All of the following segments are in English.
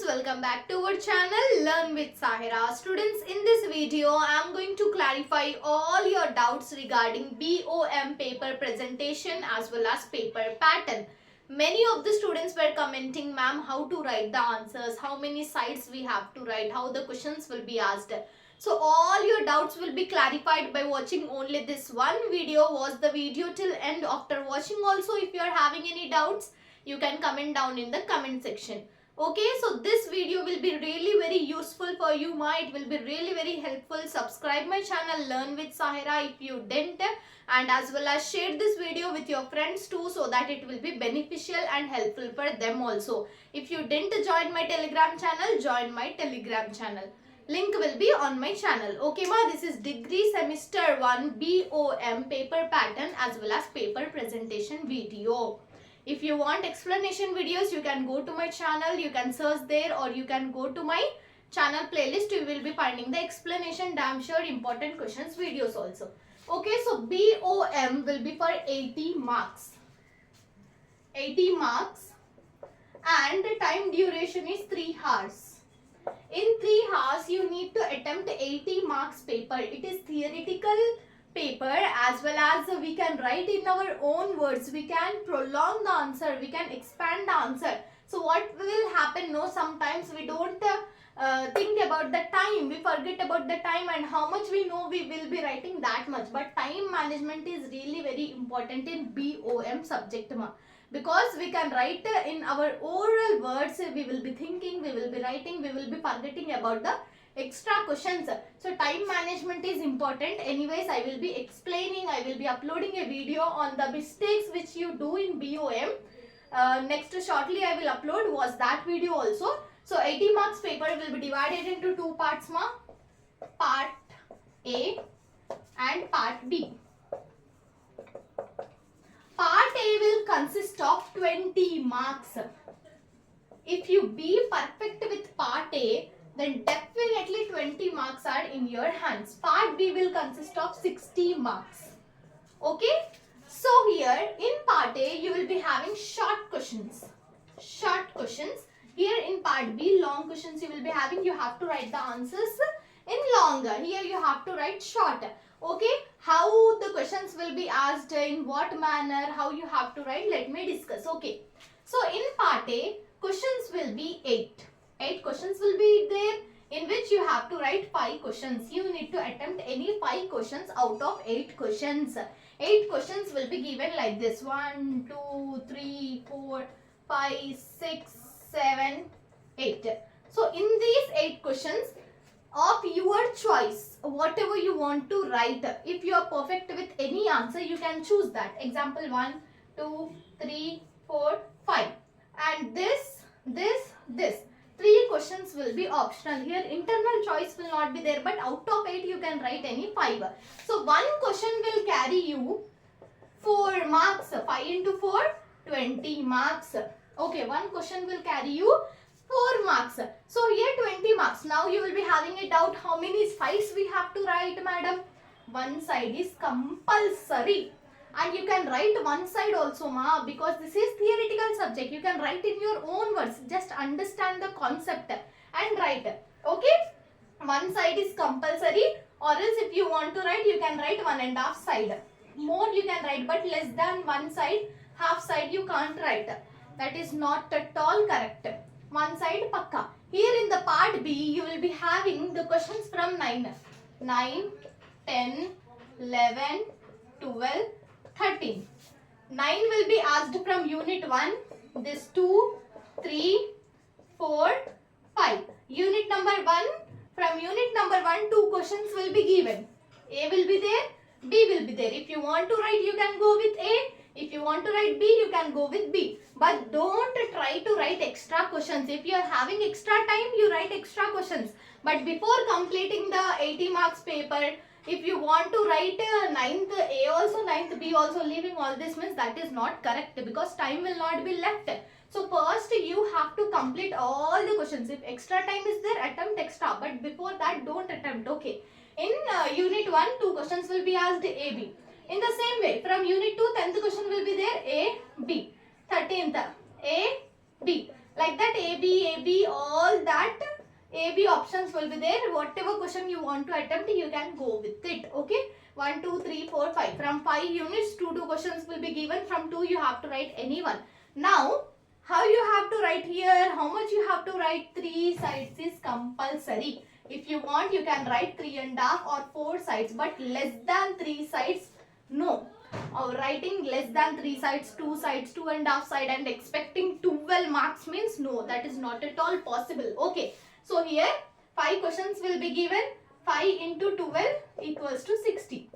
welcome back to our channel Learn with Sahira. Students, in this video I am going to clarify all your doubts regarding BOM paper presentation as well as paper pattern. Many of the students were commenting, ma'am, how to write the answers, how many sides we have to write, how the questions will be asked. So all your doubts will be clarified by watching only this one video. Watch the video till end. After watching also, if you are having any doubts, you can comment down in the comment section. Okay, so this video will be really very useful for you, ma. It will be really very helpful. Subscribe my channel Learn with Sahira if you didn't, and as well as share this video with your friends too, so that it will be beneficial and helpful for them also. If you didn't join my Telegram channel, join my Telegram channel. Link will be on my channel. Okay, ma, this is degree semester 1 BOM paper pattern as well as paper presentation video. If you want explanation videos, you can go to my channel, you can search there, or you can go to my channel playlist. You will be finding the explanation, damn sure important questions videos also. Okay, so BOM will be for 80 marks. 80 marks, and the time duration is 3 hours. In 3 hours, you need to attempt 80 marks paper. It is theoretical paper, as well as we can write in our own words, we can prolong the answer, we can expand the answer. So what will happen, no, sometimes we don't think about the time, we forget about the time, and how much we know we will be writing that much. But time management is really very important in BOM subject, because we can write in our oral words, we will be thinking, we will be writing, we will be forgetting about the extra questions. So time management is important. Anyways, I will be explaining, I will be uploading a video on the mistakes which you do in BOM. Next shortly I will upload was that video also. So 80 marks paper will be divided into 2 parts, ma. Part A and part B. Part A will consist of 20 marks. If you be perfect with part A, then definitely 20 marks are in your hands. Part B will consist of 60 marks. Okay? So here in part A, you will be having short questions. Short questions. Here in part B, long questions you will be having. You have to write the answers in longer. Here you have to write short. Okay? How the questions will be asked, in what manner, how you have to write, let me discuss. Okay? So in part A, questions will be 8. 8 questions will be there, in which you have to write 5 questions. You need to attempt any 5 questions out of 8 questions. 8 questions will be given like this. 1, 2, 3, 4, 5, 6, 7, 8. So in these 8 questions, of your choice, whatever you want to write, if you are perfect with any answer, you can choose that. Example 1, 2, 3, 4, 5. And this. 3 questions will be optional. Here internal choice will not be there, but out of 8 you can write any 5. So one question will carry you 4 marks. 5 into 4, 20 marks. Okay, one question will carry you 4 marks. So here 20 marks. Now you will be having a doubt, how many sides we have to write, madam? One side is compulsory. And you can write one side also, ma, because this is theoretical subject. You can write in your own words. Just understand the concept and write. Okay? One side is compulsory, or else if you want to write, you can write 1.5 side. More you can write, but less than one side, half side you can't write. That is not at all correct. One side pakka. Here in the part B, you will be having the questions from 9, 10, 11, 12, 13. 9 will be asked from unit 1. This 2, 3, 4, 5. Unit number 1. From unit number 1, 2 questions will be given. A will be there, B will be there. If you want to write, you can go with A. If you want to write B, you can go with B. But don't try to write extra questions. If you are having extra time, you write extra questions. But before completing the 80 marks paper, if you want to write 9th A also, 9th B also, leaving all this means that is not correct, because time will not be left. So first you have to complete all the questions. If extra time is there, attempt extra. But before that, don't attempt. Okay. In unit 1, 2 questions will be asked A, B. In the same way, from unit 2, 10th question will be there A, B. 13th A, B. Like that A, B, all that A-B options will be there. Whatever question you want to attempt, you can go with it. Okay. 1, 2, 3, 4, 5. From 5 units, 2 questions will be given. From 2, you have to write any one. Now, how you have to write here? How much you have to write? 3 sides is compulsory. If you want, you can write 3.5 or 4 sides. But less than 3 sides, no. Writing less than 3 sides, 2 sides, 2.5 side and expecting 12 marks means no. That is not at all possible. Okay. So here 5 questions will be given. 5 into 12 equals to 60.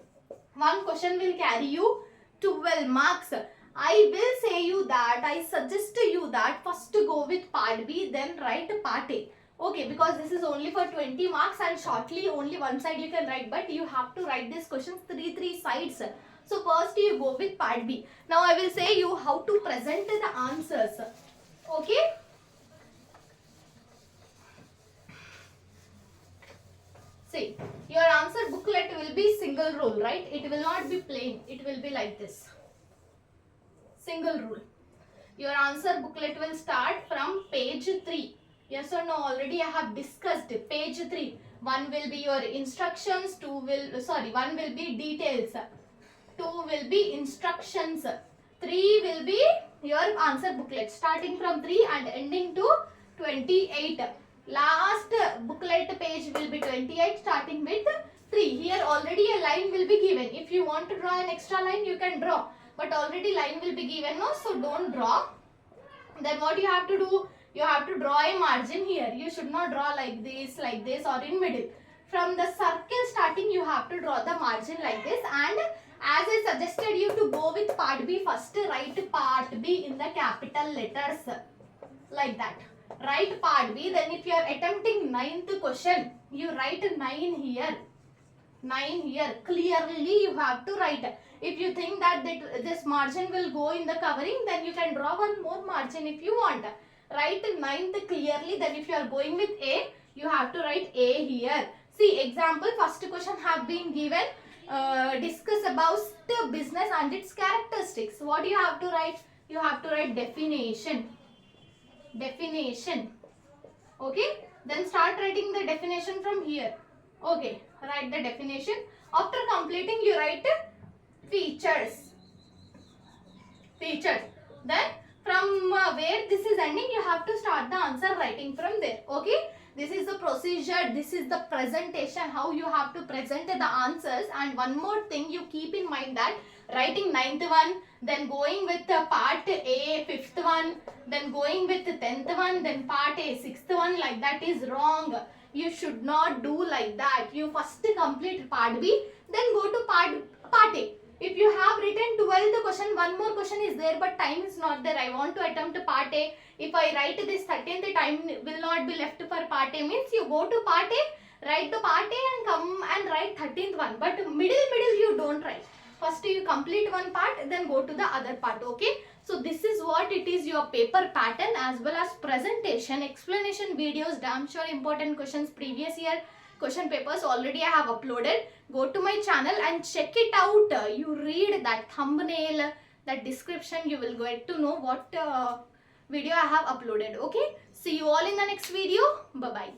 One question will carry you 12 marks. I will say you that, I suggest you that first go with part B, then write part A. Okay, because this is only for 20 marks and shortly only one side you can write, but you have to write these questions 3 sides. So first you go with part B. Now I will say you how to present the answers. Okay. See, your answer booklet will be single rule, right? It will not be plain. It will be like this. Single rule. Your answer booklet will start from page 3. Yes or no? Already I have discussed page 3. One will be your instructions. One will be details. 2 will be instructions. 3 will be your answer booklet. Starting from 3 and ending to 28. Last booklet page will be 28 starting with 3. Here already a line will be given. If you want to draw an extra line, you can draw. But already line will be given, no? So don't draw. Then what you have to do? You have to draw a margin here. You should not draw like this or in middle. From the circle starting, you have to draw the margin like this. And as I suggested you to go with part B, first write part B in the capital letters. Like that. Write part B. Then if you are attempting 9th question, you write 9 here. 9 here. Clearly you have to write. If you think that this margin will go in the covering, then you can draw one more margin if you want. Write 9th clearly. Then if you are going with A, you have to write A here. See, example, first question have been given. Discuss about the business and its characteristics. What you have to write? You have to write definition. Definition. Okay. Then start writing the definition from here. Okay. Write the definition. After completing, you write features. Features. Then from where this is ending, you have to start the answer writing from there. Okay. This is the procedure. This is the presentation. How you have to present the answers. And one more thing you keep in mind that writing 9th one, then going with part A 5th one, then going with the 10th one, then part A 6th one, like that is wrong. You should not do like that. You first complete part B, then go to part A. If you have written 12th question, one more question is there, but time is not there. I want to attempt part A. If I write this 13th, time will not be left for part A. Means you go to part A, write the part A and come and write 13th one. But middle you don't write. First you complete one part, then go to the other part. Okay. So this is what it is, your paper pattern as well as presentation, explanation videos, damn sure important questions, previous year question papers already I have uploaded. Go to my channel and check it out. You read that thumbnail, that description, you will get to know what video I have uploaded. Okay. See you all in the next video. Bye-bye.